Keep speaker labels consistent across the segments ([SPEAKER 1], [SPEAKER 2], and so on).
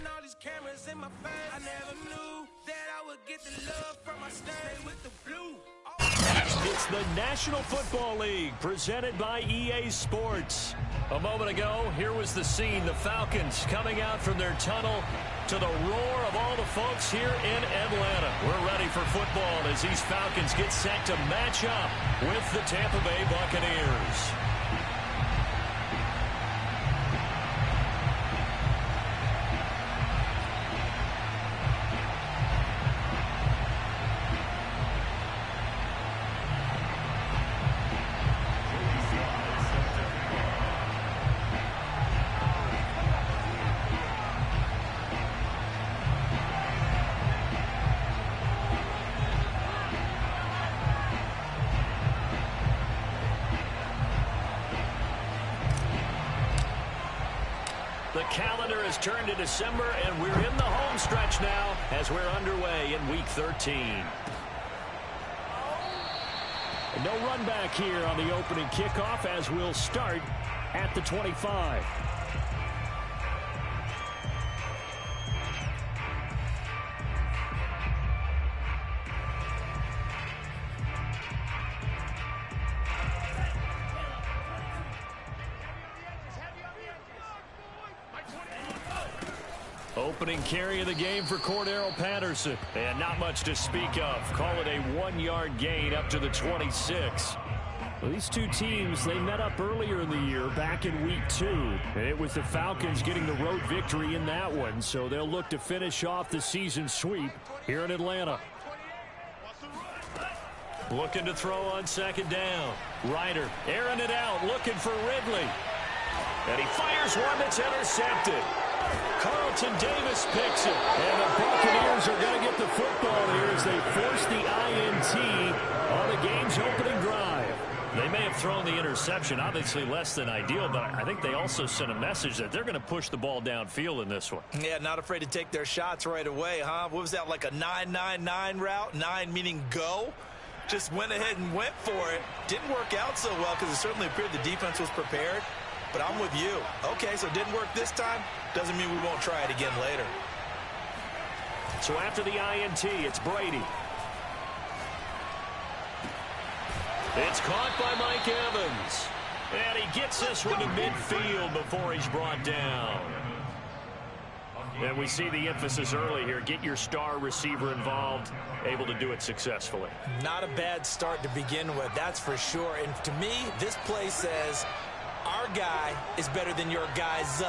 [SPEAKER 1] all these cameras in my face. I never knew that I would get the love from my stay with the blue.
[SPEAKER 2] It's the National Football League presented by EA Sports. A moment ago, here was the scene. The Falcons coming out from their tunnel to the roar of all the folks here in Atlanta. We're ready for football as these Falcons get set to match up with the Tampa Bay Buccaneers. The calendar has turned to December, and we're in the home stretch now as we're underway in Week 13. And no run back here on the opening kickoff as we'll start at the 25. Opening carry of the game for Cordero Patterson. And not much to speak of. Call it a 1-yard gain up to the 26. Well, these two teams, they met up earlier in the year back in Week 2. And it was the Falcons getting the road victory in that one. So they'll look to finish off the season sweep here in Atlanta. Looking to throw on second down. Ryder airing it out, looking for Ridley. And he fires one that's intercepted. Carlton Davis picks it, and the Buccaneers are going to get the football here as they force the INT on the game's opening drive. They may have thrown the interception, obviously less than ideal, but I think they also sent a message that they're going to push the ball downfield in this one.
[SPEAKER 3] Yeah, not afraid to take their shots right away, huh? What was that, like a 9-9-9 route? 9 meaning go? Just went ahead and went for it. Didn't work out so well because it certainly appeared the defense was prepared. But I'm with you. Okay, so it didn't work this time. Doesn't mean we won't try it again later.
[SPEAKER 2] So after the INT, it's Brady. It's caught by Mike Evans. And he gets this one to midfield before he's brought down. And we see the emphasis early here. Get your star receiver involved, able to do it successfully.
[SPEAKER 3] Not a bad start to begin with, that's for sure. And to me, this play says, our guy is better than your guy's.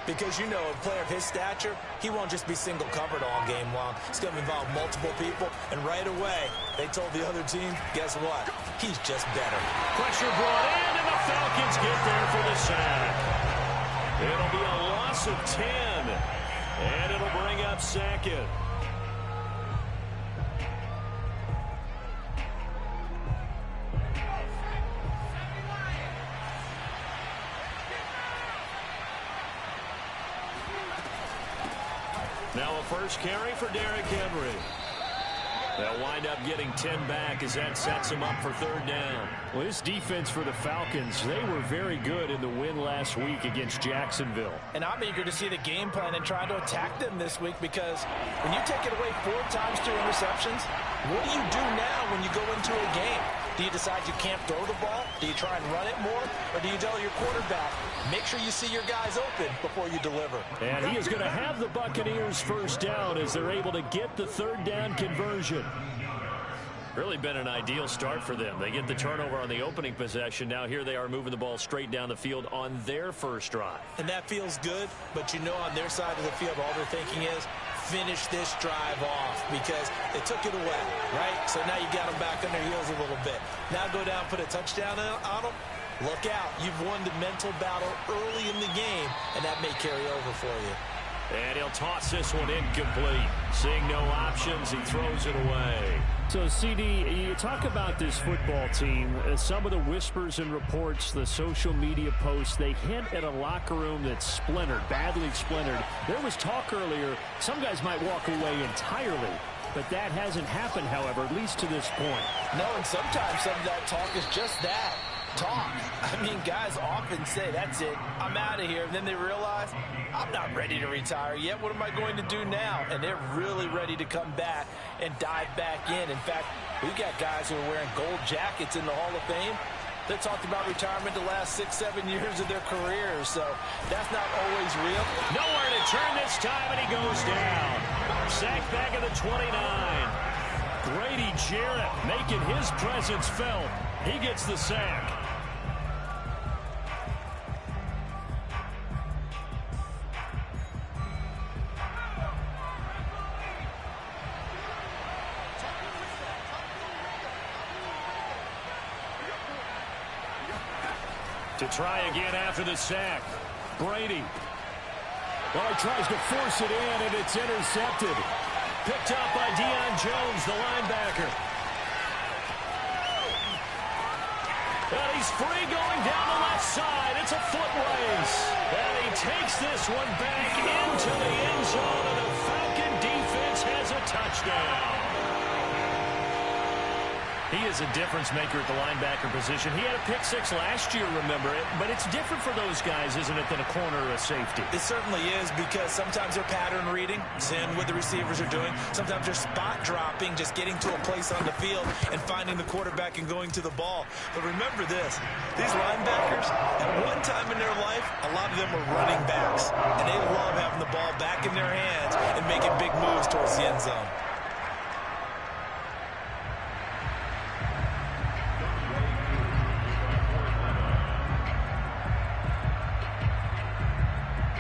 [SPEAKER 3] Because, you know, a player of his stature, he won't just be single covered all game long. It's going to involve multiple people. And right away, they told the other team, guess what? He's just better.
[SPEAKER 2] Pressure brought in, and the Falcons get there for the sack. It'll be a loss of 10. And it'll bring up second. Now a first carry for Derrick Henry. They'll wind up getting 10 back as that sets them up for third down. Well, this defense for the Falcons, they were very good in the win last week against Jacksonville.
[SPEAKER 4] And I'm eager to see the game plan and try to attack them this week because when you take it away 4 times 2 interceptions, what do you do now when you go into a game? Do you decide you can't throw the ball? Do you try and run it more? Or do you tell your quarterback, make sure you see your guys open before you deliver?
[SPEAKER 2] And he is going to have the Buccaneers first down as they're able to get the third down conversion. Really been an ideal start for them. They get the turnover on the opening possession. Now here they are moving the ball straight down the field on their first drive.
[SPEAKER 3] And that feels good, but you know on their side of the field, all they're thinking is, finish this drive off because they took it away, right? So now you got them back on their heels a little bit. Now go down, put a touchdown on them. Look out. You've won the mental battle early in the game, and that may carry over for you.
[SPEAKER 2] And he'll toss this one incomplete. Seeing no options, he throws it away. So, CD, you talk about this football team. Some of the whispers and reports, the social media posts, they hint at a locker room that's splintered, badly splintered. There was talk earlier, some guys might walk away entirely. But that hasn't happened, however, at least to this point.
[SPEAKER 4] No, and sometimes some of that talk is just that. talk. I mean, guys often say, that's it, I'm out of here. And then they realize, I'm not ready to retire yet. What am I going to do now? And they're really ready to come back and dive back in. In fact, we've got guys who are wearing gold jackets in the Hall of Fame that talked about retirement the last 6-7 years of their careers. So that's not always real.
[SPEAKER 2] Nowhere to turn this time, and he goes down. Sacked back at the 29. PalmerJr2 making his presence felt. He gets the sack. To try again after the sack. Brady. Well, he tries to force it in, and it's intercepted. Picked up by Deion Jones, the linebacker. And he's free going down the left side. It's a foot race. And he takes this one back into the end zone, and the Falcon defense has a touchdown. He is a difference maker at the linebacker position. He had a pick six last year, remember it. But it's different for those guys, isn't it, than a corner or a safety?
[SPEAKER 4] It certainly is, because sometimes they're pattern reading, seeing what the receivers are doing. Sometimes they're spot dropping, just getting to a place on the field and finding the quarterback and going to the ball. But remember this, these linebackers, at one time in their life, a lot of them were running backs. And they love having the ball back in their hands and making big moves towards the end zone.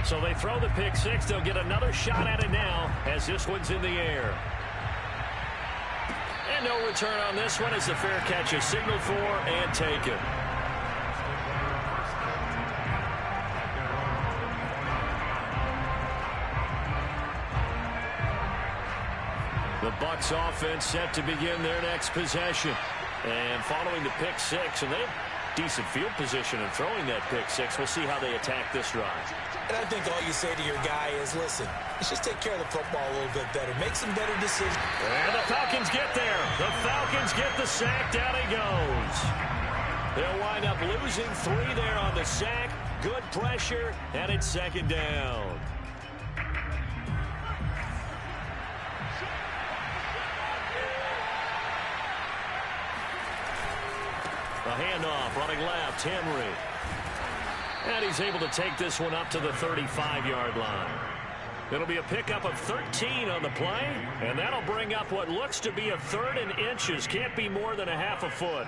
[SPEAKER 2] So they throw the pick six. They'll get another shot at it now as this one's in the air. And no return on this one as the fair catch is signaled for and taken. The Bucs offense set to begin their next possession. And following the pick six, and they have decent field position in throwing that pick six. We'll see how they attack this drive.
[SPEAKER 3] And I think all you say to your guy is, listen, let's just take care of the football a little bit better. Make some better decisions.
[SPEAKER 2] And the Falcons get there. The Falcons get the sack. Down he goes. They'll wind up losing 3 there on the sack. Good pressure, and it's second down. A handoff, running left, Henry. And he's able to take this one up to the 35-yard line. It'll be a pickup of 13 on the play, and that'll bring up what looks to be a 3rd and inches. Can't be more than a half a foot.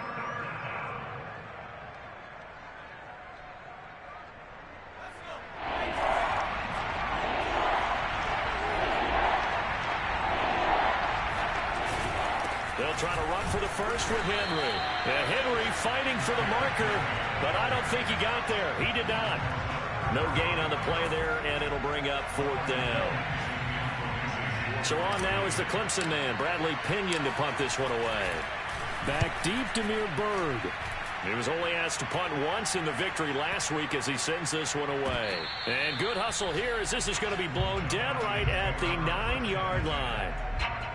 [SPEAKER 2] They'll try to run for the first with Henry. And Henry fighting for the marker, but I don't think he got there. He did not. No gain on the play there, and it'll bring up 4th down. So on now is the Clemson man, Bradley Pinion, to punt this one away. Back deep to Demir Bird. He was only asked to punt once in the victory last week as he sends this one away. And good hustle here as this is going to be blown dead right at the 9-yard line.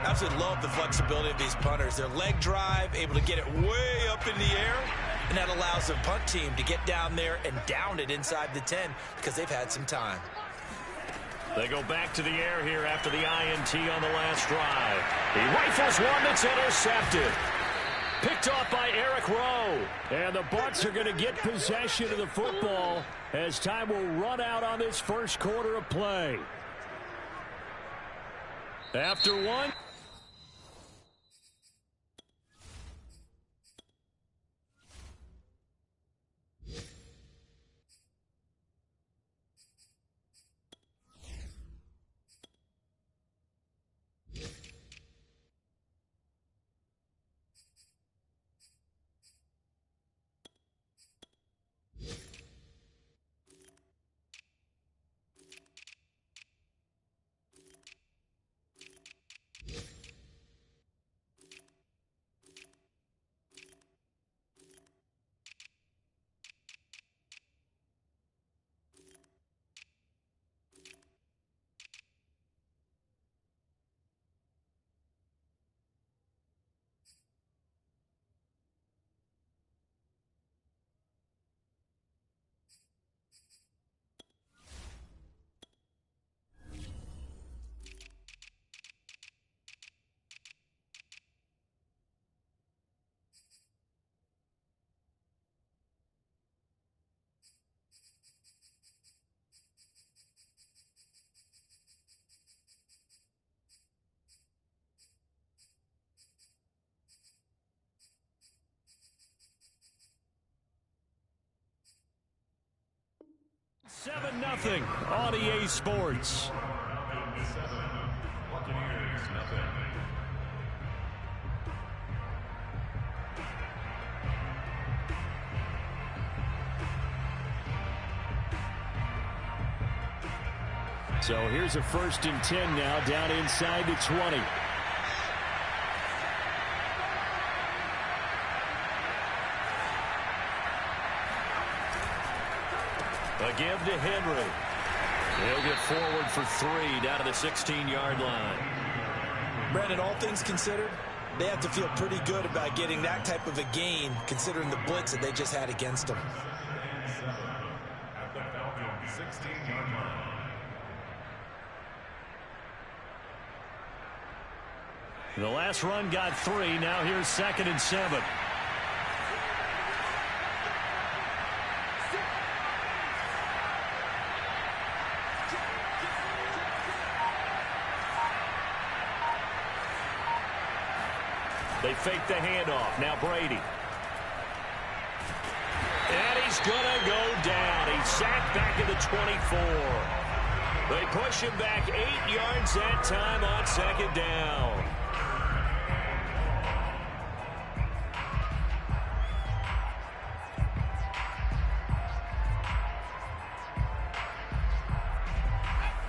[SPEAKER 4] Absolutely love the flexibility of these punters. Their leg drive, able to get it way up in the air, and that allows the punt team to get down there and down it inside the 10 because they've had some time.
[SPEAKER 2] They go back to the air here after the INT on the last drive. He rifles one that's intercepted. Picked off by Eric Rowe. And the Bucs are going to get possession of the football as time will run out on this first quarter of play. After one. 7-0 on EA Sports. So here's a 1st and 10 now, down inside the 20. A give to Henry. He'll get forward for 3 down to the 16-yard line.
[SPEAKER 3] Brandon, all things considered, they have to feel pretty good about getting that type of a gain, considering the blitz that they just had against them.
[SPEAKER 2] The last run got 3. Now here's 2nd and 7. They fake the handoff. Now Brady. And he's going to go down. He's sacked back at the 24. They push him back 8 yards that time on 2nd down.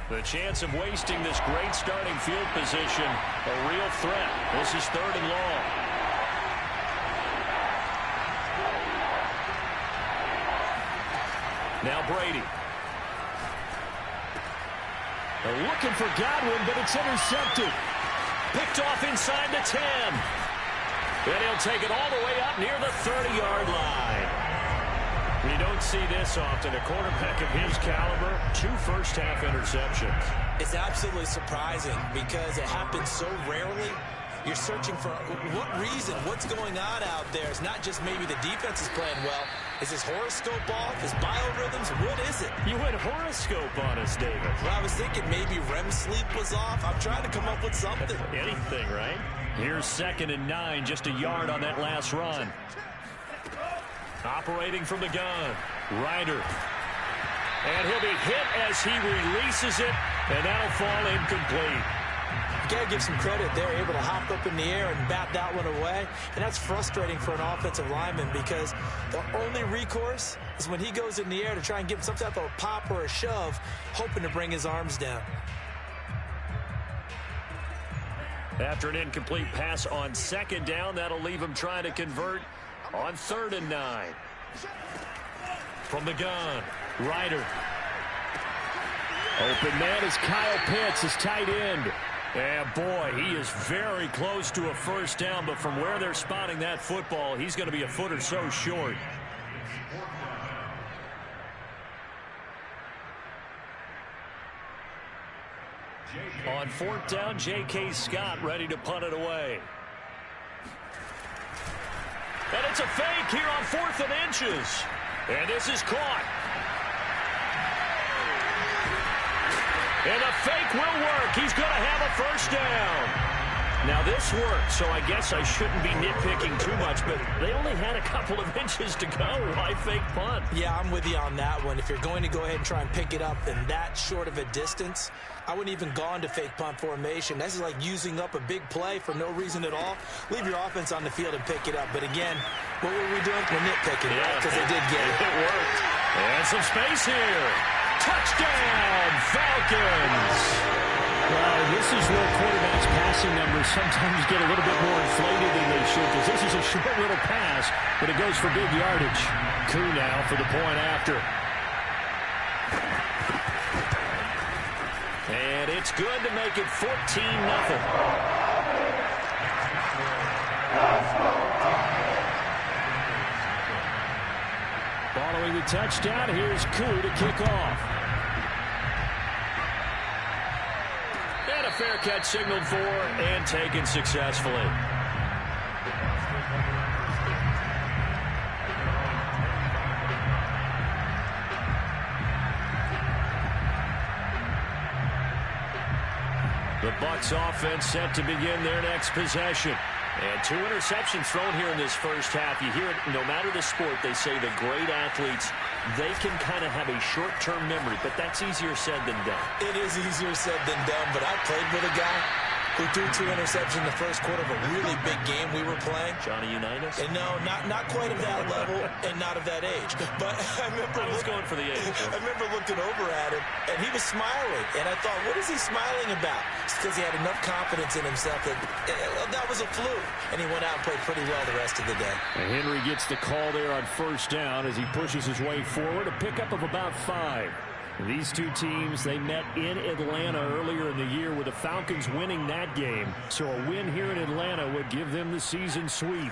[SPEAKER 2] The chance of wasting this great starting field position, a real threat. This is 3rd and long. Now Brady. They're looking for Godwin, but it's intercepted. Picked off inside the 10. Then he'll take it all the way up near the 30-yard line. You don't see this often. A quarterback of his caliber, 2 first-half interceptions.
[SPEAKER 3] It's absolutely surprising because it happens so rarely. You're searching for what reason, what's going on out there. It's not just maybe the defense is playing well. Is his horoscope off? His biorhythms? What is it?
[SPEAKER 2] You went horoscope on us, David.
[SPEAKER 3] Well, I was thinking maybe REM sleep was off. I'm trying to come up with something.
[SPEAKER 2] Anything, right? Here's 2nd and 9, just a yard on that last run. Operating from the gun, Ryder. And he'll be hit as he releases it, and that'll fall incomplete.
[SPEAKER 3] You got to give some credit. They're able to hop up in the air and bat that one away, and that's frustrating for an offensive lineman because the only recourse is when he goes in the air to try and give some type of a pop or a shove, hoping to bring his arms down.
[SPEAKER 2] After an incomplete pass on 2nd down, that'll leave him trying to convert on 3rd and 9. From the gun, Ryder. Open man is Kyle Pitts, his tight end. And boy, he is very close to a 1st down, but from where they're spotting that football, he's going to be a foot or so short. On 4th down, J.K. Scott ready to punt it away. And it's a fake here on 4th and inches. And this is caught. And the fake will work. He's going to have a 1st down. Now this worked, so I guess I shouldn't be nitpicking too much, but they only had a couple of inches to go. Why fake punt?
[SPEAKER 3] Yeah, I'm with you on that one. If you're going to go ahead and try and pick it up in that short of a distance, I wouldn't even gone to fake punt formation. This is like using up a big play for no reason at all. Leave your offense on the field and pick it up. But again, what were we doing? We're nitpicking, right? Because they did get it.
[SPEAKER 2] It worked. And some space here. Touchdown, Falcons.
[SPEAKER 5] Well, this is where quarterbacks' passing numbers sometimes get a little bit more inflated than they should, because this is a short little pass, but it goes for big yardage.
[SPEAKER 2] Coup now for the point after. And it's good to make it 14-0.
[SPEAKER 5] Following the touchdown, here's Coup to kick off.
[SPEAKER 2] And a fair catch signaled for and taken successfully. The Bucs offense set to begin their next possession. And 2 interceptions thrown here in this first half. You hear it no matter the sport, they say the great athletes they can kind of have a short-term memory, but that's easier said than done.
[SPEAKER 3] It is easier said than done, but I played with a guy who threw 2 interceptions in the first quarter of a really big game we were playing.
[SPEAKER 2] Johnny Unitas?
[SPEAKER 3] And no, not quite of that level and not of that age. But I was
[SPEAKER 2] going for the age.
[SPEAKER 3] I remember looking over at him, and he was smiling. And I thought, what is he smiling about? It's because he had enough confidence in himself that was a fluke. And he went out and played pretty well the rest of the day.
[SPEAKER 5] And Henry gets the call there on first down as he pushes his way forward. A pickup of about 5. These two teams, they met in Atlanta earlier in the year with the Falcons winning that game. So a win here in Atlanta would give them the season sweep.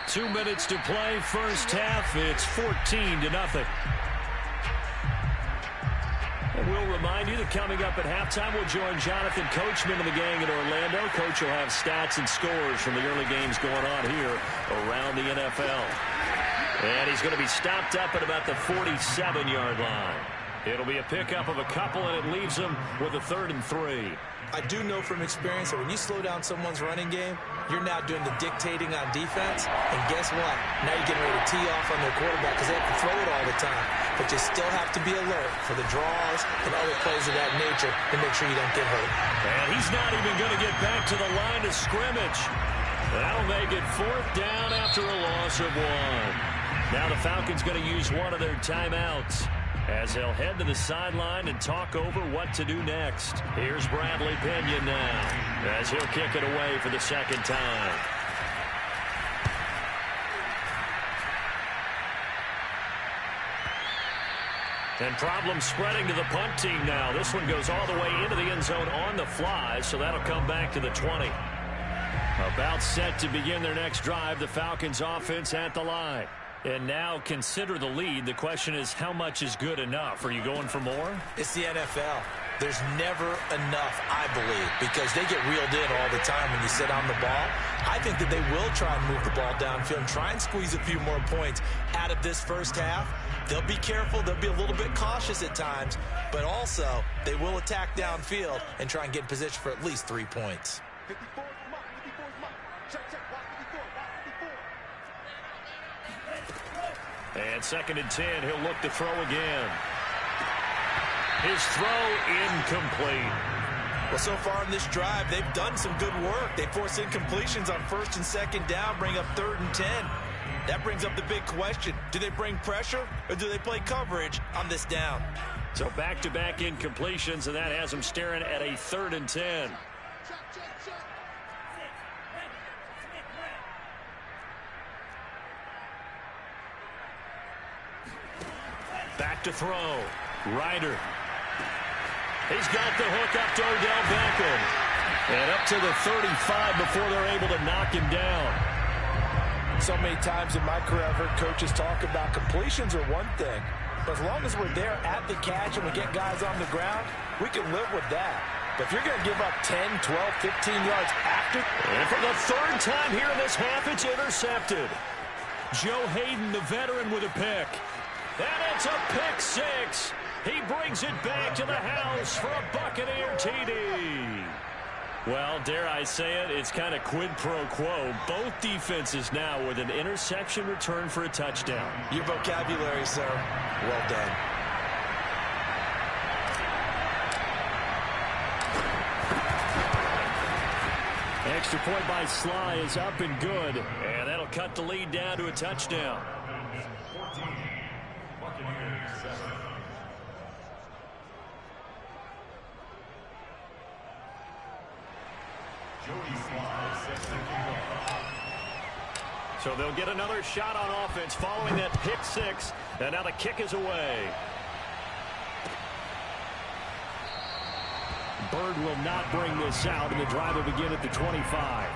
[SPEAKER 2] 2 minutes to play, first half. It's 14-0. And we'll remind you that coming up at halftime, we'll join Jonathan Coachman and the gang in Orlando. Coach will have stats and scores from the early games going on here around the NFL. And he's going to be stopped up at about the 47-yard line. It'll be a pickup of a couple, and it leaves them with a 3rd and 3.
[SPEAKER 3] I do know from experience that when you slow down someone's running game, you're now doing the dictating on defense. And guess what? Now you're getting ready to tee off on their quarterback because they have to throw it all the time. But you still have to be alert for the draws and other plays of that nature to make sure you don't get hurt.
[SPEAKER 2] And he's not even going to get back to the line of scrimmage. That'll make it 4th down after a loss of 1. Now the Falcons going to use one of their timeouts as they'll head to the sideline and talk over what to do next. Here's Bradley Pinion now as he'll kick it away for the 2nd time. And problems spreading to the punt team now. This one goes all the way into the end zone on the fly, so that'll come back to the 20. About set to begin their next drive, the Falcons offense at the line. And now consider the lead. The question is, how much is good enough? Are you going for more?
[SPEAKER 3] It's the NFL. There's never enough, I believe, because they get reeled in all the time when you sit on the ball. I think that they will try and move the ball downfield and try and squeeze a few more points out of this first half. They'll be careful. They'll be a little bit cautious at times, but also they will attack downfield and try and get in position for at least 3 points.
[SPEAKER 2] And 2nd and 10, he'll look to throw again. His throw incomplete.
[SPEAKER 3] Well, so far in this drive, they've done some good work. They force incompletions on 1st and 2nd down, bring up 3rd and 10. That brings up the big question. Do they bring pressure or do they play coverage on this down?
[SPEAKER 2] So back-to-back incompletions, and that has them staring at a 3rd and 10. Back to throw. Ryder. He's got the hook up to Odell Beckham. And up to the 35 before they're able to knock him down.
[SPEAKER 4] So many times in my career, I've heard coaches talk about completions are one thing. But as long as we're there at the catch and we get guys on the ground, we can live with that. But if you're going to give up 10, 12, 15 yards after.
[SPEAKER 2] And for the 3rd time here in this half, it's intercepted. Joe Hayden, the veteran, with a pick. And it's a pick 6. He brings it back to the house for a Buccaneer TD. Well, dare I say it, it's kind of quid pro quo. Both defenses now with an interception return for a touchdown.
[SPEAKER 3] Your vocabulary, sir. Well done.
[SPEAKER 5] Extra point by Sly is up and good.
[SPEAKER 2] And that'll cut the lead down to a touchdown. So they'll get another shot on offense following that pick 6. And now the kick is away.
[SPEAKER 5] Bird will not bring this out, and the drive will begin at the 25.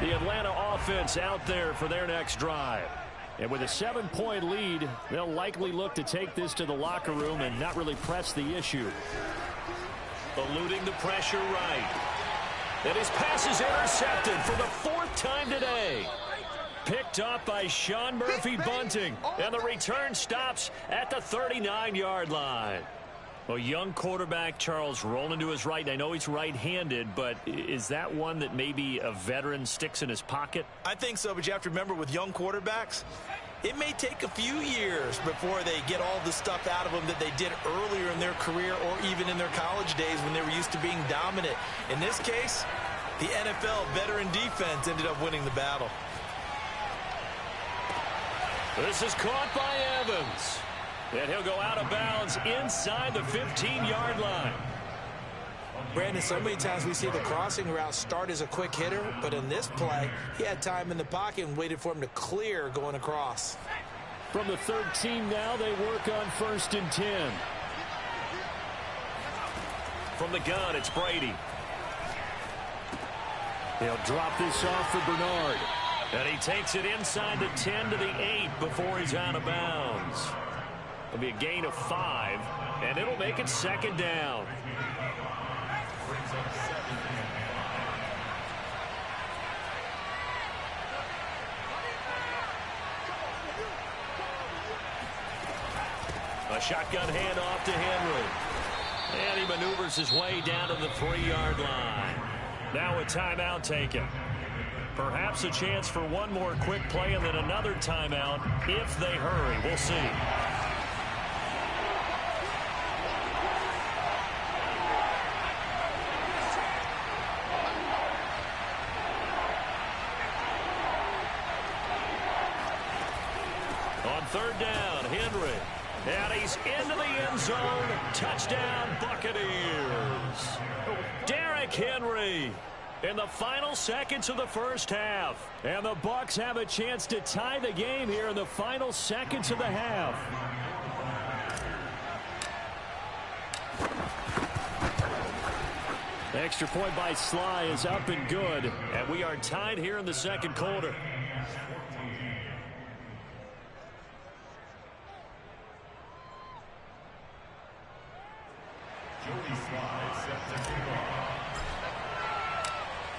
[SPEAKER 5] The Atlanta offense out there for their next drive. And with a 7-point lead, they'll likely look to take this to the locker room and not really press the issue.
[SPEAKER 2] Eluding the pressure right. And his pass is intercepted for the 4th time today. Picked up by Sean Murphy Bunting. And the return stops at the 39-yard line.
[SPEAKER 5] Well, young quarterback Charles rolling to his right. I know he's right-handed, but is that one that maybe a veteran sticks in his pocket?
[SPEAKER 3] I think so, but you have to remember with young quarterbacks, it may take a few years before they get all the stuff out of them that they did earlier in their career or even in their college days when they were used to being dominant. In this case, the NFL veteran defense ended up winning the battle.
[SPEAKER 5] This is caught by Evans. And he'll go out of bounds inside the 15-yard line.
[SPEAKER 3] Brandon, so many times we see the crossing route start as a quick hitter, but in this play, he had time in the pocket and waited for him to clear going across.
[SPEAKER 5] From the 13 now, they work on 1st and 10. From the gun, it's Brady. They'll drop this off for Bernard. And he takes it inside the 10 to the 8 before he's out of bounds. It'll be a gain of 5, and it'll make it 2nd down. A shotgun handoff to Henry. And he maneuvers his way down to the 3-yard line. Now a timeout taken. Perhaps a chance for one more quick play and then another timeout if they hurry. We'll see. On 3rd down, Henry. And he's into the end zone. Touchdown, Buccaneers. Derrick Henry in the final seconds of the first half. And the Bucs have a chance to tie the game here in the final seconds of the half. Extra point by Sly is up and good. And we are tied here in the 2nd quarter.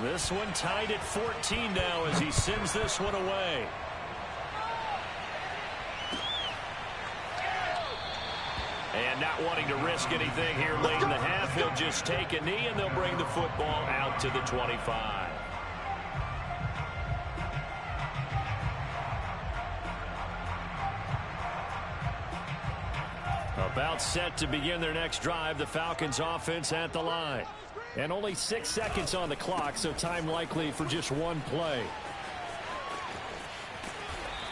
[SPEAKER 5] This one tied at 14 now as he sends this one away. And not wanting to risk anything here late in the half, he'll just take a knee and they'll bring the football out to the 25. About set to begin their next drive, the Falcons offense at the line. And only 6 seconds on the clock, so time likely for just one play.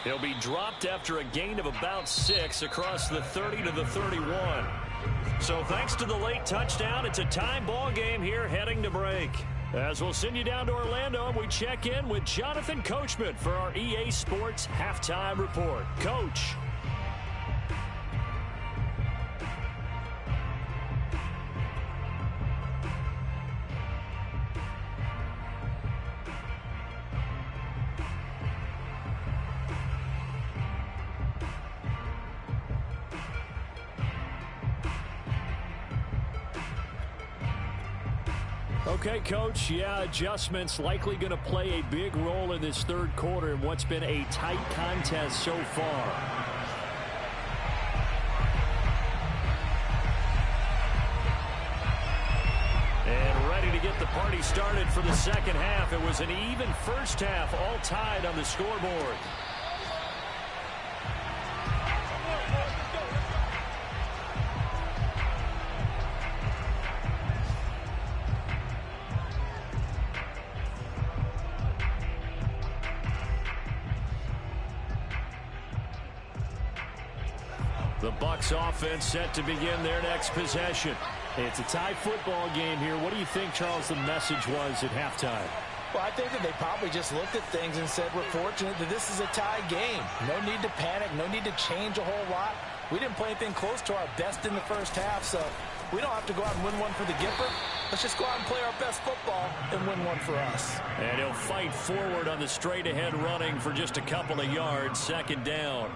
[SPEAKER 5] He'll be dropped after a gain of about 6 across the 30 to the 31. So thanks to the late touchdown, it's a time ball game here heading to break. As we'll send you down to Orlando, we check in with Jonathan Coachman for our EA Sports Halftime Report. Coach. Okay, Coach, yeah, adjustments likely going to play a big role in this 3rd quarter in what's been a tight contest so far. And ready to get the party started for the 2nd half. It was an even first half, all tied on the scoreboard. The Bucs offense set to begin their next possession. It's a tie football game here. What do you think, Charles, the message was at halftime?
[SPEAKER 4] Well, I think that they probably just looked at things and said, we're fortunate that this is a tie game. No need to panic. No need to change a whole lot. We didn't play anything close to our best in the first half, so we don't have to go out and win one for the Gipper. Let's just go out and play our best football and win one for us.
[SPEAKER 5] And he'll fight forward on the straight-ahead running for just a couple of yards. 2nd down.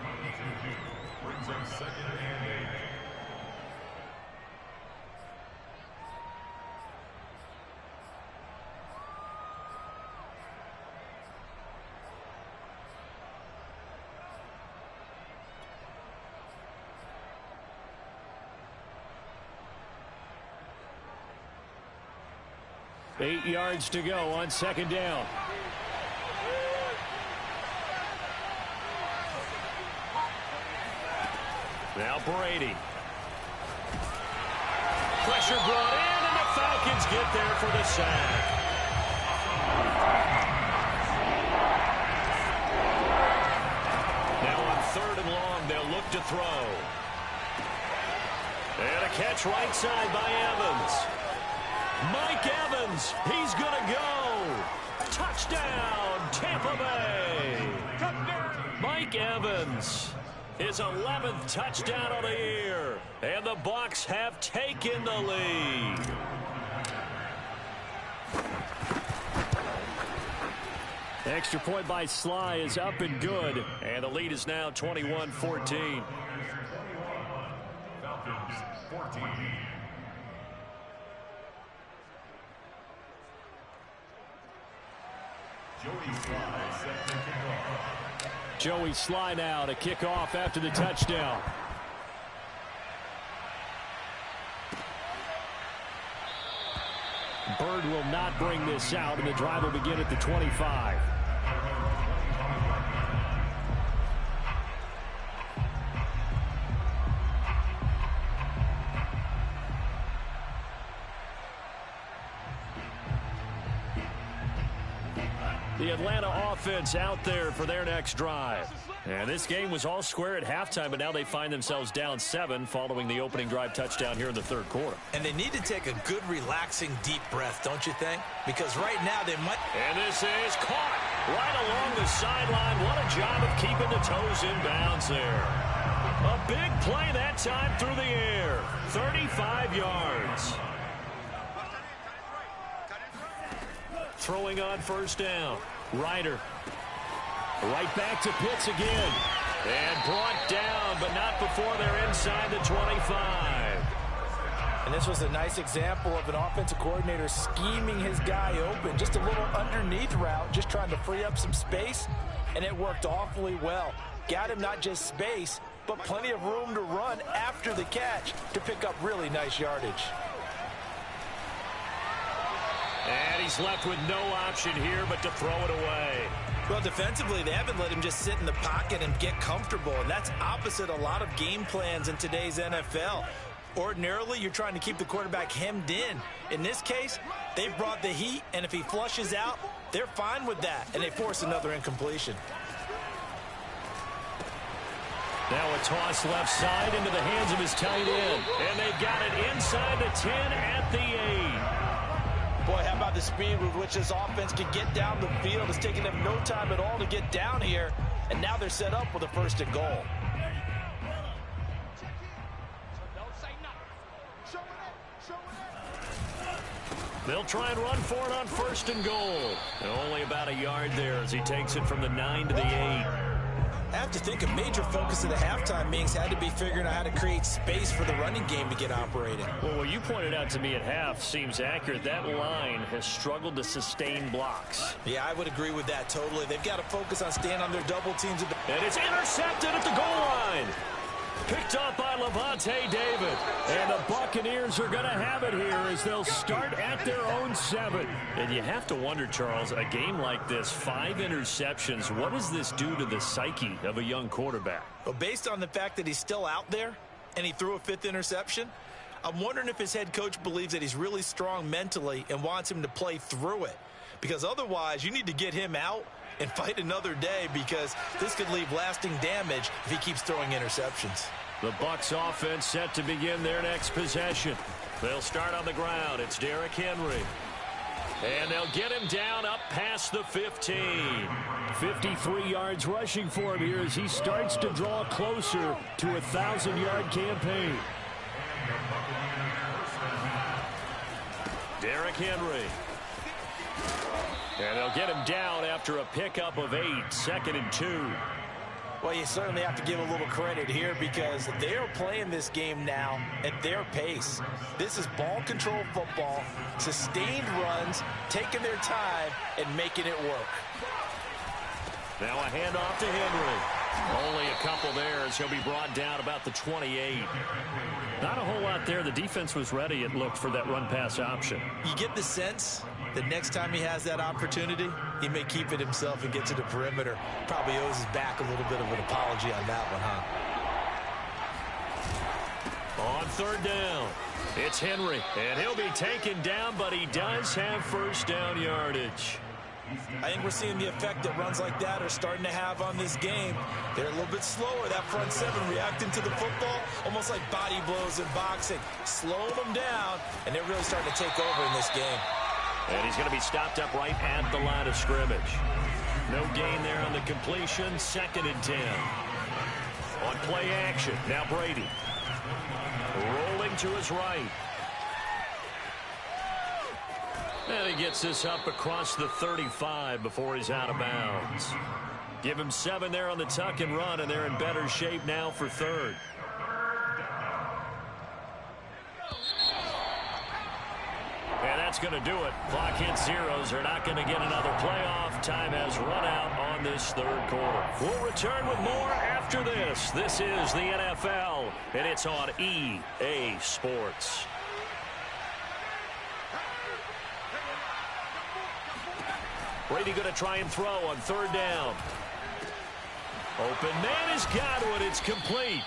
[SPEAKER 5] 8 yards to go on second down. Now Brady. Pressure brought in, and the Falcons get there for the sack. Now on 3rd and long, they'll look to throw. And a catch right side by Evans. Mike Evans, he's going to go. Touchdown, Tampa Bay. Mike Evans, his 11th touchdown of the year. And the Bucs have taken the lead. Extra point by Sly is up and good. And the lead is now 21-14. Joey Sly now to kick off after the touchdown. Bird will not bring this out, and the drive will begin at the 25. The Atlanta offense out there for their next drive. And this game was all square at halftime, but now they find themselves down 7 following the opening drive touchdown here in the 3rd quarter.
[SPEAKER 3] And they need to take a good, relaxing, deep breath, don't you think? Because right now they might...
[SPEAKER 2] And this is caught right along the sideline. What a job of keeping the toes in bounds there. A big play that time through the air. 35 yards. Throwing on 1st down. Ryder. Right back to Pitts again. And brought down, but not before they're inside the 25.
[SPEAKER 4] And this was a nice example of an offensive coordinator scheming his guy open. Just a little underneath route, just trying to free up some space. And it worked awfully well. Got him not just space, but plenty of room to run after the catch to pick up really nice yardage.
[SPEAKER 2] And he's left with no option here but to throw it away.
[SPEAKER 3] Well, defensively, they haven't let him just sit in the pocket and get comfortable, and that's opposite a lot of game plans in today's NFL. Ordinarily, you're trying to keep the quarterback hemmed in. In this case, they've brought the heat, and if he flushes out, they're fine with that, and they force another incompletion.
[SPEAKER 2] Now a toss left side into the hands of his tight end, and they've got it inside the 10 at the 8.
[SPEAKER 4] Boy, how about the speed with which this offense can get down the field? It's taking them no time at all to get down here, and now they're set up with a 1st and goal.
[SPEAKER 2] They'll try and run for it on 1st and goal. And only about a yard there as he takes it from the 9 to the 8.
[SPEAKER 3] I have to think a major focus of the halftime meetings had to be figuring out how to create space for the running game to get operating.
[SPEAKER 2] Well, what you pointed out to me at half seems accurate. That line has struggled to sustain blocks.
[SPEAKER 3] Yeah, I would agree with that totally. They've got to focus on staying on their double teams.
[SPEAKER 2] And it's intercepted at the goal line. Picked up by Levante David. And the Buccaneers are going to have it here as they'll start at their own 7. And you have to wonder, Charles, a game like this, 5 interceptions, what does this do to the psyche of a young quarterback?
[SPEAKER 3] Well, based on the fact that he's still out there and he threw a 5th interception, I'm wondering if his head coach believes that he's really strong mentally and wants him to play through it. Because otherwise, you need to get him out and fight another day, because this could leave lasting damage if he keeps throwing interceptions.
[SPEAKER 2] The Bucs offense set to begin their next possession. They'll start on the ground. It's Derrick Henry. And they'll get him down up past the 15.
[SPEAKER 5] 53 yards rushing for him here as he starts to draw closer to a 1,000-yard campaign.
[SPEAKER 2] Derrick Henry. And they'll get him down after a pickup of 8, 2nd and 2.
[SPEAKER 4] Well, you certainly have to give a little credit here because they're playing this game now at their pace. This is ball control football, sustained runs, taking their time, and making it work.
[SPEAKER 2] Now a handoff to Henry. Only a couple there as he'll be brought down about the 28. Not a whole lot there. The defense was ready, it looked, for that run-pass option.
[SPEAKER 3] You get the sense the next time he has that opportunity, he may keep it himself and get to the perimeter. Probably owes his back a little bit of an apology on that one, huh?
[SPEAKER 2] On third down, it's Henry, and he'll be taken down, but he does have first down yardage.
[SPEAKER 3] I think we're seeing the effect that runs like that are starting to have on this game. They're a little bit slower, that front seven, reacting to the football, almost like body blows in boxing, slowing them down, and they're really starting to take over in this game.
[SPEAKER 2] And he's going to be stopped up right at the line of scrimmage. No gain there on the completion, 2nd and 10. On play action, now Brady. Rolling to his right. And he gets this up across the 35 before he's out of bounds. Give him 7 there on the tuck and run, and they're in better shape now for 3rd. And that's going to do it. Clock hits zeros. They're not going to get another playoff. Time has run out on this 3rd quarter. We'll return with more after this. This is the NFL, and it's on EA Sports. Brady going to try and throw on 3rd down. Open man has got it. It's complete.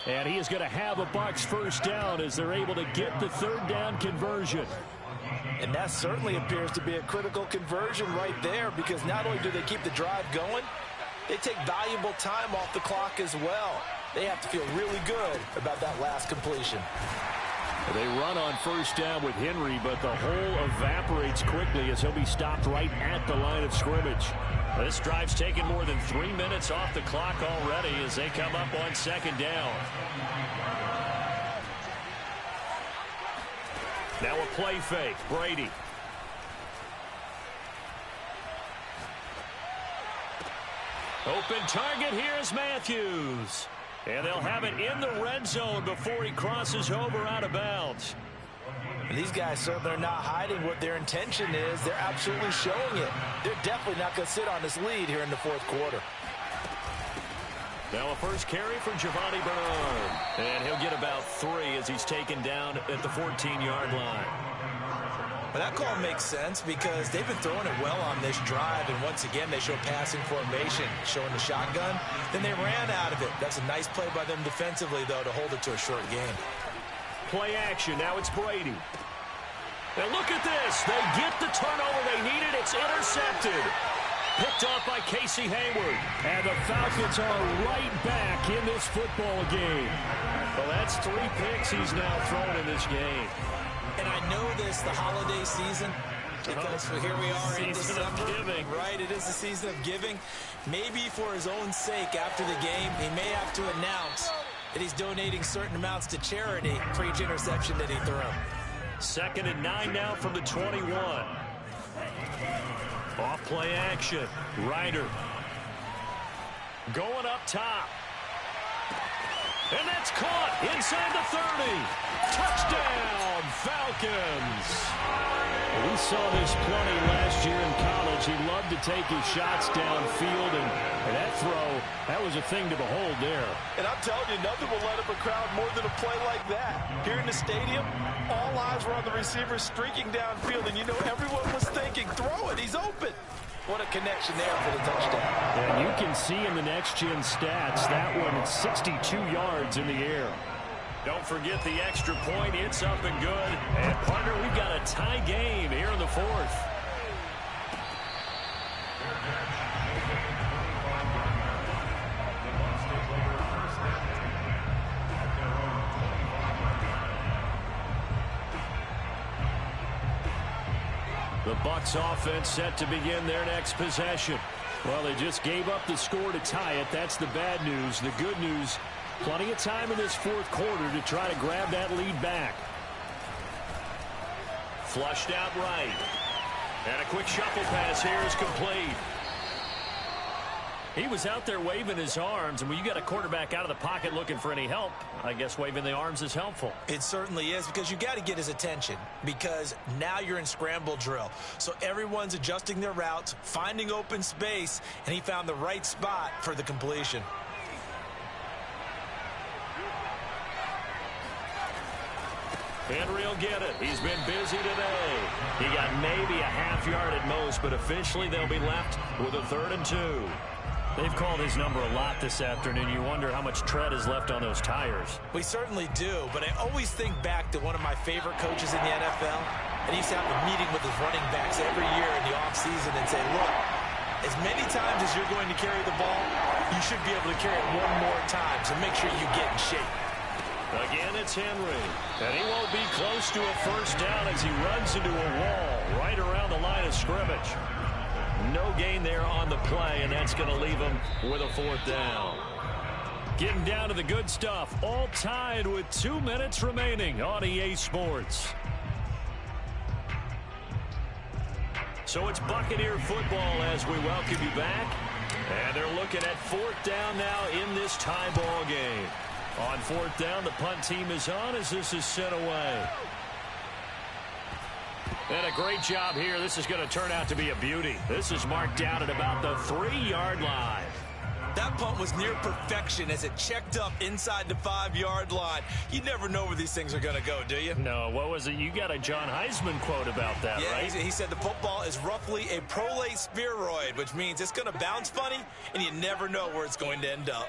[SPEAKER 5] And he is going to have a Bucs first down as they're able to get the 3rd down conversion.
[SPEAKER 4] And that certainly appears to be a critical conversion right there, because not only do they keep the drive going, they take valuable time off the clock as well. They have to feel really good about that last completion.
[SPEAKER 5] They run on first down with Henry, but the hole evaporates quickly as he'll be stopped right at the line of scrimmage.
[SPEAKER 2] This drive's taken more than 3 minutes off the clock already as they come up on 2nd down. Now a play fake. Brady. Open target. Here's Matthews. And they'll have it in the red zone before he crosses over out of bounds.
[SPEAKER 4] And these guys certainly are not hiding what their intention is. They're absolutely showing it. They're definitely not going to sit on this lead here in the 4th quarter.
[SPEAKER 2] Now a first carry for Giovanni Bernard. And he'll get about 3 as he's taken down at the 14-yard line.
[SPEAKER 3] But that call makes sense because they've been throwing it well on this drive, and once again they show passing formation, showing the shotgun. Then they ran out of it. That's a nice play by them defensively, though, to hold it to a short game.
[SPEAKER 2] Play action. Now it's Brady. And look at this. They get the turnover they needed. It's intercepted. Picked off by Casey Hayward.
[SPEAKER 5] And the Falcons are right back in this football game.
[SPEAKER 2] Well, that's 3 picks he's now thrown in this game.
[SPEAKER 3] And I know this, the holiday season, because here we are in December, right? It is the season of giving. Maybe for his own sake after the game, he may have to announce that he's donating certain amounts to charity for each interception that he threw.
[SPEAKER 2] 2nd and 9 now from the 21. Off play action. Ryder. Going up top. And that's caught inside the 30. Touchdown, Falcons.
[SPEAKER 5] We saw this plenty last year in college. He loved to take his shots downfield, and that throw, that was a thing to behold there.
[SPEAKER 4] And I'm telling you, nothing will light up a crowd more than a play like that. Here in the stadium, all eyes were on the receiver streaking downfield, and you know everyone was thinking, throw it, he's open. What a connection there for the touchdown.
[SPEAKER 5] And you can see in the next-gen stats, that one at 62 yards in the air.
[SPEAKER 2] Don't forget the extra point. It's up and good. And, partner, we've got a tie game here in the 4th. The Bucs offense set to begin their next possession.
[SPEAKER 5] Well, they just gave up the score to tie it. That's the bad news. The good news, plenty of time in this 4th quarter to try to grab that lead back.
[SPEAKER 2] Flushed out right. And a quick shuffle pass here is complete. He was out there waving his arms, and when you got a quarterback out of the pocket looking for any help, I guess waving the arms is helpful.
[SPEAKER 3] It certainly is, because you got to get his attention, because now you're in scramble drill. So everyone's adjusting their routes, finding open space, and he found the right spot for the completion.
[SPEAKER 2] Henry will get it. He's been busy today. He got maybe a half yard at most, but officially they'll be left with a 3rd and 2.
[SPEAKER 5] They've called his number a lot this afternoon. You wonder how much tread is left on those tires.
[SPEAKER 3] We certainly do, but I always think back to one of my favorite coaches in the NFL, and he used to have a meeting with his running backs every year in the offseason and say, look, as many times as you're going to carry the ball, you should be able to carry it one more time, so make sure you get in shape.
[SPEAKER 2] Again, it's Henry, and he won't be close to a 1st down as he runs into a wall right around the line of scrimmage. No gain there on the play, and that's going to leave him with a 4th down.
[SPEAKER 5] Getting down to the good stuff, all tied with 2 minutes remaining on EA Sports.
[SPEAKER 2] So it's Buccaneer football as we welcome you back. And they're looking at 4th down now in this tie ball game. On 4th down, the punt team is on as this is sent away.
[SPEAKER 5] And a great job here. This is going to turn out to be a beauty. This is marked down at about the 3-yard line.
[SPEAKER 3] That punt was near perfection as it checked up inside the 5-yard line. You never know where these things are going to go, do you?
[SPEAKER 5] No, what was it? You got a John Heisman quote about that,
[SPEAKER 3] yeah,
[SPEAKER 5] right?
[SPEAKER 3] He said the football is roughly a prolate spheroid, which means it's going to bounce funny, and you never know where it's going to end up.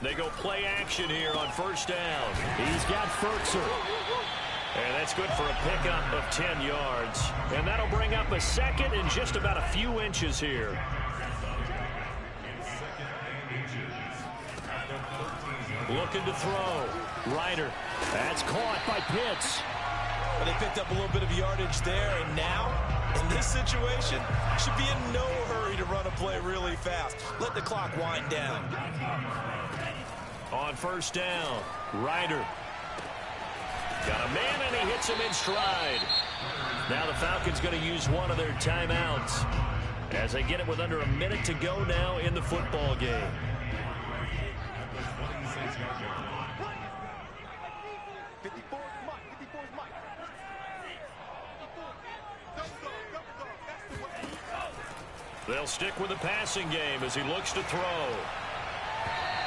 [SPEAKER 2] They go play action here on 1st down.
[SPEAKER 5] He's got Fertzer.
[SPEAKER 2] And that's good for a pickup of 10 yards. And that'll bring up a 2nd and just about a few inches here. Looking to throw. Ryder.
[SPEAKER 5] That's caught by Pitts.
[SPEAKER 3] But they picked up a little bit of yardage there, and now, in this situation, should be in no hurry to run a play really fast. Let the clock wind down.
[SPEAKER 2] On 1st down, Ryder. Got a man, and he hits him in stride. Now the Falcons going to use one of their timeouts as they get it with under a minute to go now in the football game. They'll stick with the passing game as he looks to throw.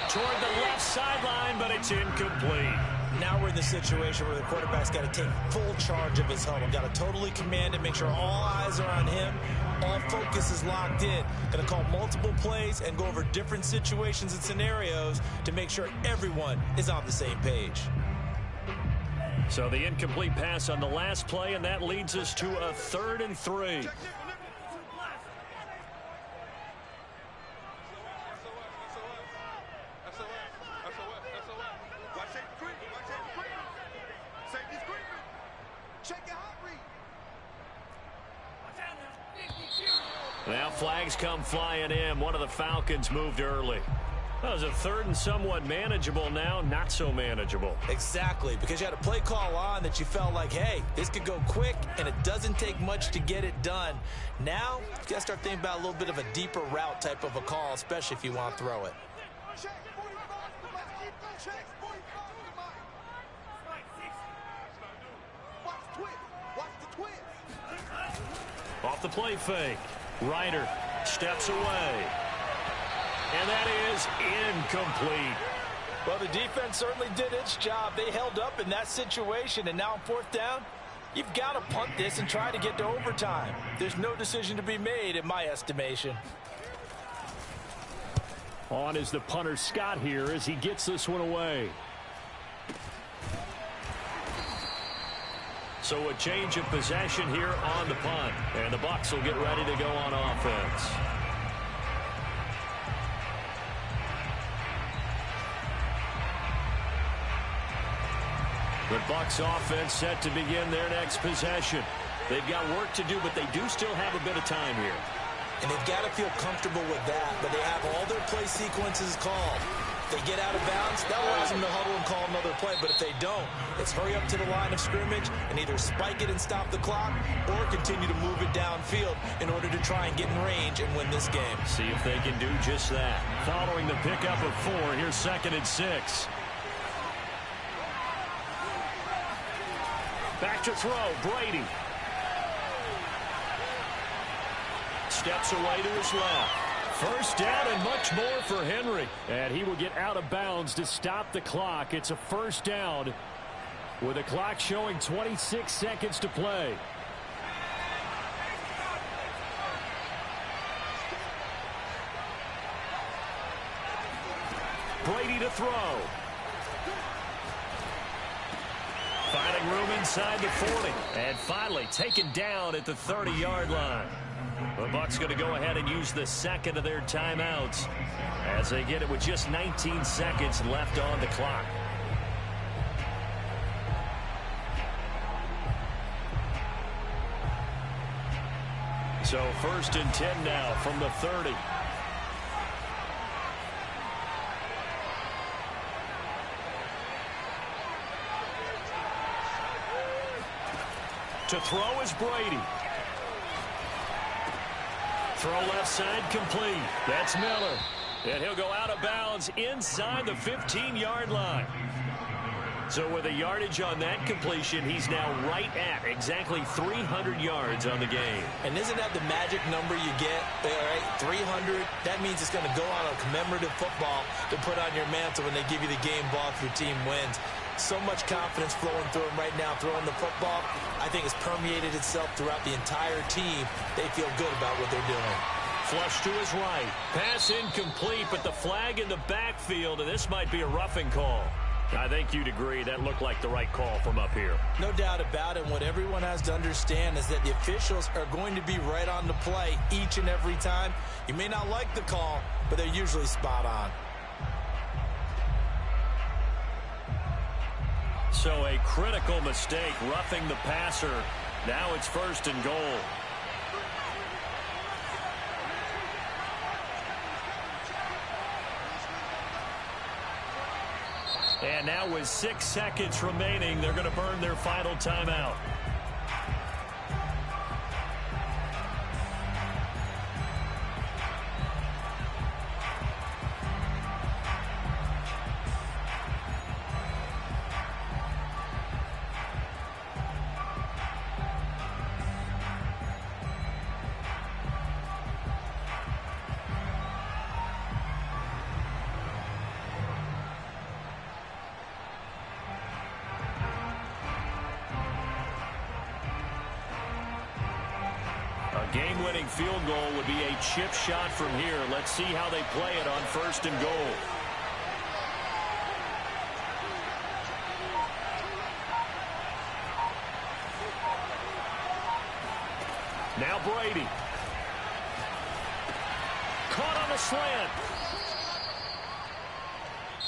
[SPEAKER 2] Toward the left sideline, but it's incomplete.
[SPEAKER 3] Now we're in the situation where the quarterback's got to take full charge of his huddle. Got to totally command it, make sure all eyes are on him. All focus is locked in. Going to call multiple plays and go over different situations and scenarios to make sure everyone is on the same page.
[SPEAKER 2] So the incomplete pass on the last play, and that leads us to a 3rd and 3. Now flags come flying in. One of the Falcons moved early. That was a 3rd and somewhat manageable, now not so manageable.
[SPEAKER 3] Exactly, because you had a play call on that you felt like, hey, this could go quick, and it doesn't take much to get it done. Now, you got to start thinking about a little bit of a deeper route type of a call, especially if you want to throw it.
[SPEAKER 2] Off the play fake. Ryder steps away. And that is incomplete.
[SPEAKER 4] Well, the defense certainly did its job. They held up in that situation, and now on 4th down, you've got to punt this and try to get to overtime. There's no decision to be made in my estimation.
[SPEAKER 5] On is the punter Scott here as he gets this one away.
[SPEAKER 2] So a change of possession here on the punt. And the Bucs will get ready to go on offense. The Bucs offense set to begin their next possession. They've got work to do, but they do still have a bit of time here.
[SPEAKER 3] And they've got to feel comfortable with that, but they have all their play sequences called. If they get out of bounds, that allows them to huddle and call another play. But if they don't, it's hurry up to the line of scrimmage and either spike it and stop the clock or continue to move it downfield in order to try and get in range and win this game.
[SPEAKER 2] See if they can do just that.
[SPEAKER 5] Following the pickup of 4, here's 2nd and 6.
[SPEAKER 2] Back to throw, Brady. Steps away to his left.
[SPEAKER 5] 1st down and much more for Henry. And he will get out of bounds to stop the clock. It's a 1st down. with the clock showing 26 seconds to play. Brady to throw. Finding room inside the 40. And finally taken down at the 30-yard line. The Bucs going to go ahead and use the second of their timeouts as they get it with just 19 seconds left on the clock. So 1st and 10 now from the 30. To throw is Brady. Throw left side complete. That's Miller. And he'll go out of bounds inside the 15-yard line. So with a yardage on that completion, he's now right at exactly 300 yards on the game.
[SPEAKER 3] And isn't that the magic number you get? All right, 300. That means it's going to go on a commemorative football to put on your mantle when they give you the game ball if your team wins. So much confidence flowing through him right now, throwing the football. I think it's permeated itself throughout the entire team. They feel good about what they're doing.
[SPEAKER 5] Flush to his right. Pass incomplete, but the flag in the backfield, and this might be a roughing call. I think you'd agree that looked like the right call from up here.
[SPEAKER 3] No doubt about it. What everyone has to understand is that the officials are going to be right on the play each and every time. You may not like the call, but they're usually spot on.
[SPEAKER 5] So a critical mistake, roughing the passer. Now it's 1st and goal. And now with 6 seconds remaining, they're going to burn their final timeout. Game-winning field goal would be a chip shot from here. Let's see how they play it on 1st and goal. Now Brady. Caught on the slant.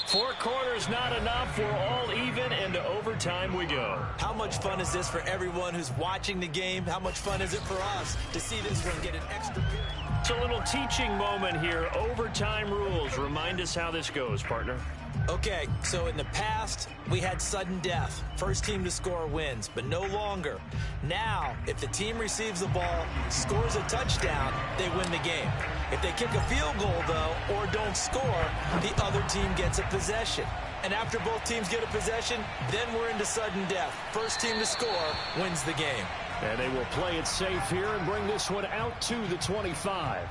[SPEAKER 5] 4 quarters not enough. We're all even, and to overtime we go.
[SPEAKER 3] How much fun is this for everyone who's watching the game? How much fun is it for us to see this one get an extra period?
[SPEAKER 5] It's a little teaching moment here. Overtime rules. Remind us how this goes, partner.
[SPEAKER 3] Okay, so in the past, we had sudden death. First team to score wins, but no longer. Now, if the team receives the ball, scores a touchdown, they win the game. If they kick a field goal, though, or don't score, the other team gets a possession. And after both teams get a possession, then we're into sudden death. First team to score wins the game.
[SPEAKER 5] And they will play it safe here and bring this one out to the 25.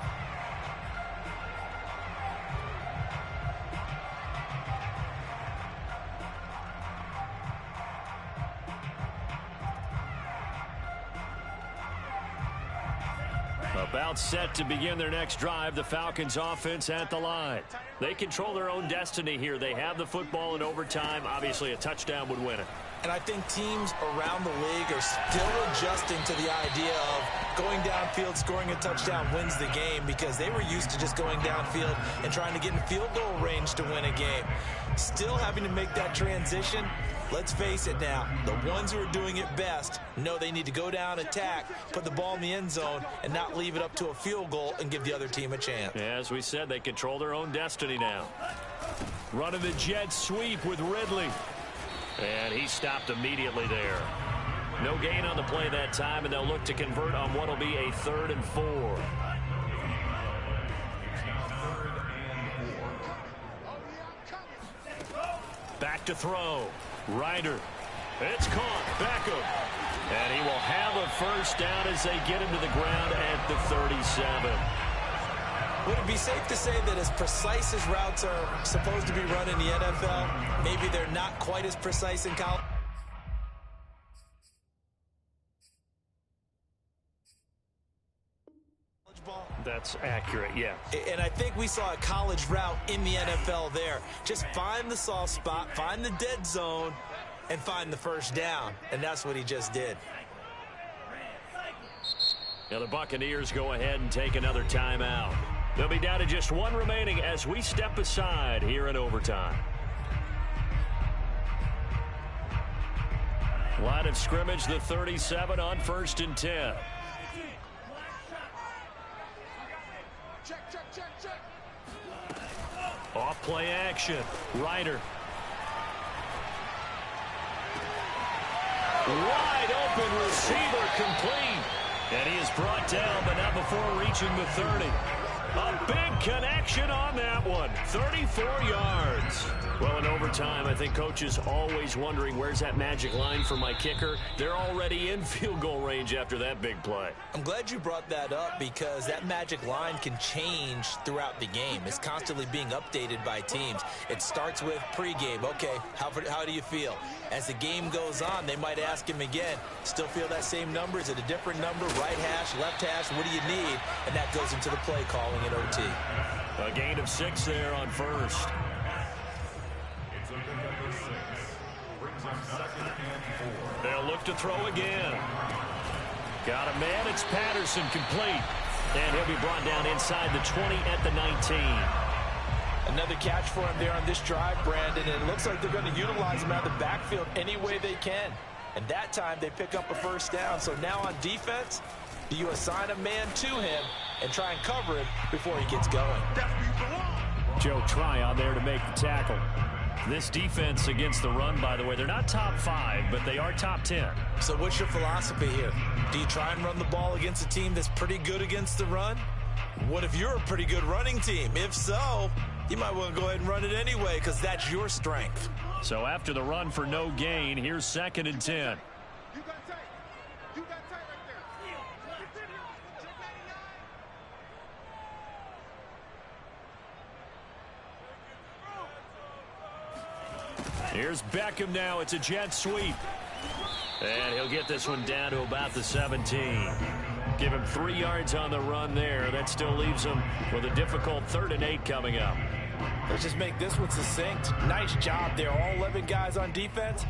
[SPEAKER 5] About set to begin their next drive, the Falcons offense at the line. They control their own destiny here. They have the football in overtime. Obviously, a touchdown would win it.
[SPEAKER 3] And I think teams around the league are still adjusting to the idea of going downfield, scoring a touchdown wins the game, because they were used to just going downfield and trying to get in field goal range to win a game. Still having to make that transition. Let's face it now, the ones who are doing it best know they need to go down, attack, put the ball in the end zone, and not leave it up to a field goal and give the other team a chance.
[SPEAKER 5] Yeah, as we said, they control their own destiny now. Running the jet sweep with Ridley. And he stopped immediately there. No gain on the play that time, and they'll look to convert on what will be a 3rd and 4. Back to throw. Ryder. It's caught. Beckham. And he will have a first down as they get him to the ground at the 37.
[SPEAKER 3] Would it be safe to say that as precise as routes are supposed to be run in the NFL, maybe they're not quite as precise in college?
[SPEAKER 5] That's accurate, yeah.
[SPEAKER 3] And I think we saw a college route in the NFL there. Just find the soft spot, find the dead zone, and find the first down. And that's what he just did.
[SPEAKER 2] Now the Buccaneers go ahead and take another timeout. They'll be down to just one remaining as we step aside here in overtime. Line of scrimmage, the 37 on 1st and 10. Off play action. Ryder. Wide open receiver complete. And he is brought down, but not before reaching the 30. A big connection on that one. 34 yards. Well, in overtime, I think coaches always wondering, where's that magic line for my kicker? They're already in field goal range after that big play.
[SPEAKER 3] I'm glad you brought that up because that magic line can change throughout the game. It's constantly being updated by teams. It starts with pregame. Okay, how do you feel? As the game goes on, they might ask him again, still feel that same number? Is it a different number? Right hash, left hash, what do you need? And that goes into the play calling at OT.
[SPEAKER 2] A gain of 6 there on 1st. They'll look to throw again. Got a man. It's Patterson complete. And he'll be brought down inside the 20 at the 19.
[SPEAKER 4] Another catch for him there on this drive, Brandon. And it looks like they're going to utilize him out of the backfield any way they can. And that time they pick up a first down. So now on defense, do you assign a man to him and try and cover him before he gets going?
[SPEAKER 5] Joe Tryon there to make the tackle. This defense against the run, by the way, they're not top 5, but they are top 10.
[SPEAKER 3] So what's your philosophy here? Do you try and run the ball against a team that's pretty good against the run? What if you're a pretty good running team? If so, you might want to go ahead and run it anyway because that's your strength.
[SPEAKER 2] So after the run for no gain, here's 2nd and 10. Here's Beckham now. It's a jet sweep. And he'll get this one down to about the 17. Give him 3 yards on the run there. That still leaves him with a difficult 3rd and 8 coming up.
[SPEAKER 4] Let's just make this one succinct. Nice job there. All 11 guys on defense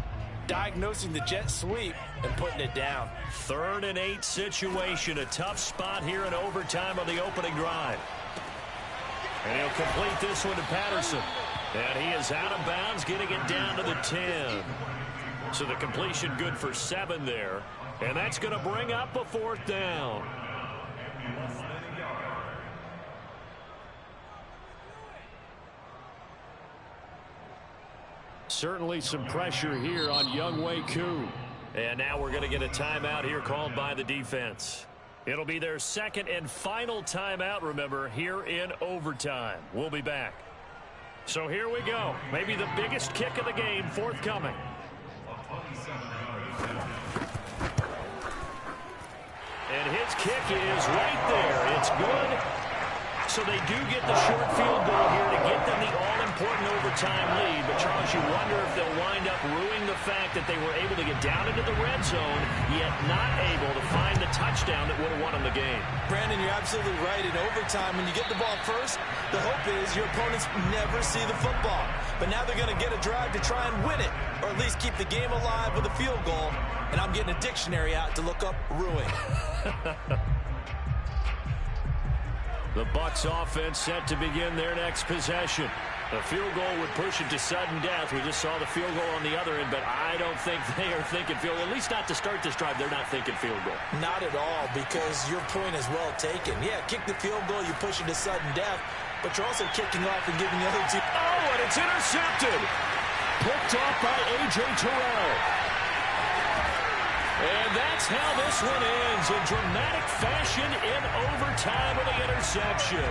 [SPEAKER 4] diagnosing the jet sweep and putting it down.
[SPEAKER 2] 3rd and 8 situation. A tough spot here in overtime on the opening drive. And he'll complete this one to Patterson. And he is out of bounds, getting it down to the 10. So the completion good for 7 there. And that's going to bring up a 4th down. Certainly some pressure here on Younghoe Koo. And now we're going to get a timeout here called by the defense. It'll be their 2nd and final timeout, remember, here in overtime. We'll be back. So here we go. Maybe the biggest kick of the game forthcoming. And his kick is right there. It's good. So they do get the short field goal here to get them the all-important overtime lead. But, Charles, you wonder if they'll wind up ruining the fact that they were able to get down into the red zone, yet not able to find the touchdown that would have won them the game.
[SPEAKER 3] Brandon, you're absolutely right. In overtime, when you get the ball first, the hope is your opponents never see the football. But now they're going to get a drive to try and win it, or at least keep the game alive with a field goal. And I'm getting a dictionary out to look up ruin.
[SPEAKER 2] The Bucs offense set to begin their next possession. A field goal would push it to sudden death. We just saw the field goal on the other end, but I don't think they are thinking field goal. At least not to start this drive. They're not thinking field goal.
[SPEAKER 3] Not at all, because your point is well taken. Yeah, kick the field goal, you push it to sudden death, but you're also kicking off and giving the other team.
[SPEAKER 2] Oh, and it's intercepted. Picked off by A.J. Terrell. And that's how this one ends, in dramatic fashion in overtime with the interception.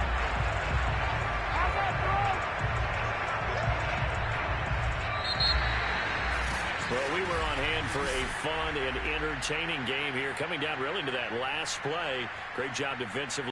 [SPEAKER 2] Well, we were on hand for a fun and entertaining game here, coming down really to that last play. Great job defensively.